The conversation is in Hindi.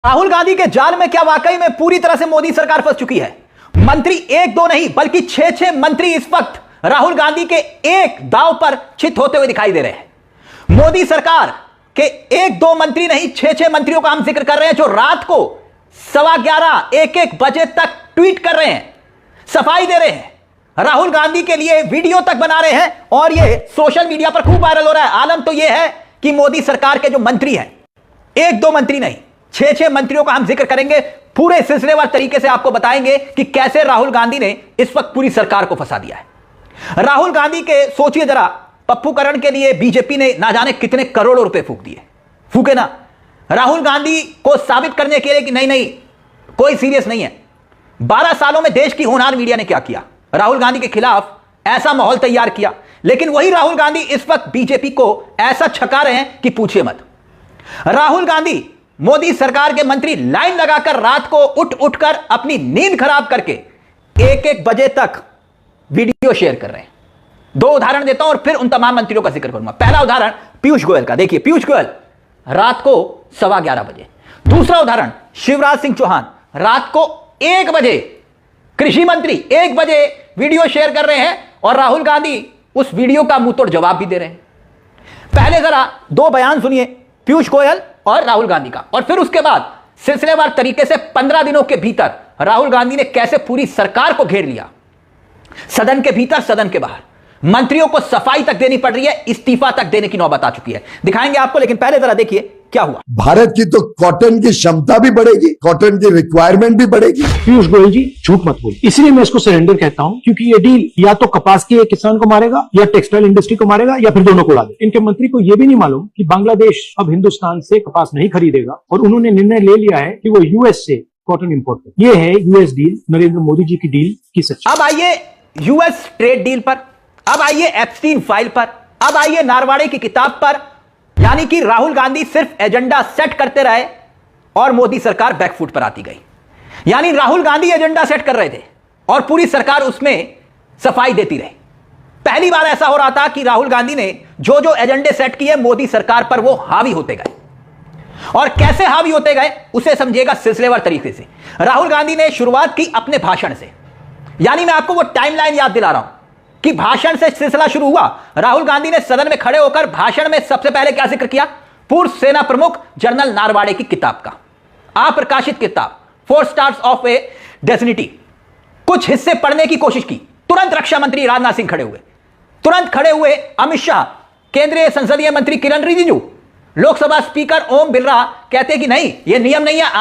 राहुल गांधी के जाल में क्या वाकई में पूरी तरह से मोदी सरकार फंस चुकी है? मंत्री एक दो नहीं बल्कि 6 मंत्री इस वक्त राहुल गांधी के एक दांव पर चित होते हुए दिखाई दे रहे हैं। मोदी सरकार के एक दो मंत्री नहीं 6 मंत्रियों का हम जिक्र कर रहे हैं जो रात को 11:15 1 बजे तक ट्वीट कर रहे हैं, सफाई दे रहे हैं, राहुल गांधी के लिए वीडियो तक बना रहे हैं और यह सोशल मीडिया पर खूब वायरल हो रहा है। आलम तो यह है कि मोदी सरकार के जो मंत्री हैं, एक दो मंत्री नहीं 6 मंत्रियों का हम जिक्र करेंगे, पूरे सिलसिलेवार तरीके से आपको बताएंगे कि कैसे राहुल गांधी ने इस वक्त पूरी सरकार को फंसा दिया है। राहुल गांधी के सोचिए जरा, पप्पूकरण के लिए बीजेपी ने ना जाने कितने करोड़ों रुपए फूके ना, राहुल गांधी को साबित करने के लिए कि नहीं कोई सीरियस नहीं है। 12 सालों में देश की होनहार मीडिया ने क्या किया, राहुल गांधी के खिलाफ ऐसा माहौल तैयार किया, लेकिन वही राहुल गांधी इस वक्त बीजेपी को ऐसा छका रहे हैं कि पूछिए मत। राहुल गांधी मोदी सरकार के मंत्री लाइन लगाकर रात को उठकर अपनी नींद खराब करके 1 बजे तक वीडियो शेयर कर रहे हैं। 2 उदाहरण देता हूं और फिर उन तमाम मंत्रियों का जिक्र करूंगा। पहला उदाहरण पीयूष गोयल का, देखिए पीयूष गोयल रात को 11:15 बजे। दूसरा उदाहरण शिवराज सिंह चौहान रात को 1 बजे, कृषि मंत्री 1 बजे वीडियो शेयर कर रहे हैं और राहुल गांधी उस वीडियो का मुंह तोड़ जवाब भी दे रहे हैं। पहले जरा 2 बयान सुनिए पीयूष गोयल और राहुल गांधी का, और फिर उसके बाद सिलसिलेवार तरीके से 15 दिनों के भीतर राहुल गांधी ने कैसे पूरी सरकार को घेर लिया, सदन के भीतर सदन के बाहर। मंत्रियों को सफाई तक देनी पड़ रही है, इस्तीफा तक देने की नौबत आ चुकी है। दिखाएंगे आपको, लेकिन पहले जरा देखिए क्या हुआ। भारत की तो कॉटन की क्षमता भी बढ़ेगी, कॉटन की रिक्वायरमेंट भी बढ़ेगी। पीयूष गोयल जी झूठ मत बोलिए, इसलिए मैं इसको सरेंडर कहता हूं क्योंकि ये डील या तो कपास के किसान को मारेगा या टेक्सटाइल इंडस्ट्री को मारेगा या फिर दोनों को उड़ा दे। इनके मंत्री को यह भी नहीं मालूम कि बांग्लादेश अब हिंदुस्तान से कपास नहीं खरीदेगा और उन्होंने निर्णय ले लिया है कि वो यूएस से कॉटन इंपोर्ट करे। ये है यूएस डील, नरेंद्र मोदी जी की डील की सच्चाई। अब आइए यूएस ट्रेड डील पर, अब आइए एप्स्टीन फाइल पर, अब आइए नारवाड़े की किताब पर। यानी कि राहुल गांधी सिर्फ एजेंडा सेट करते रहे और मोदी सरकार बैकफुट पर आती गई। यानी राहुल गांधी एजेंडा सेट कर रहे थे और पूरी सरकार उसमें सफाई देती रही। पहली बार ऐसा हो रहा था कि राहुल गांधी ने जो जो एजेंडे सेट किए मोदी सरकार पर वो हावी होते गए, और कैसे हावी होते गए उसे समझिएगा सिलसिलेवार तरीके से। राहुल गांधी ने शुरुआत की अपने भाषण से, यानी मैं आपको वो टाइमलाइन याद दिला रहा हूं कि भाषण से सिलसिला शुरू हुआ। राहुल गांधी ने सदन में खड़े होकर भाषण में सबसे पहले क्या जिक्र किया, पूर्व सेना प्रमुख जनरल नारवाड़े की किताब का, अप्रकाशित किताब 4 स्टार्स ऑफ ए डेस्टिनी। कुछ हिस्से पढ़ने की कोशिश की। तुरंत रक्षा मंत्री राजनाथ सिंह खड़े हुए, तुरंत खड़े हुए अमित शाह, केंद्रीय संसदीय मंत्री किरण रिजिजू, लोकसभा स्पीकर ओम बिरला कहते कि नहीं, यह नियम नहीं है।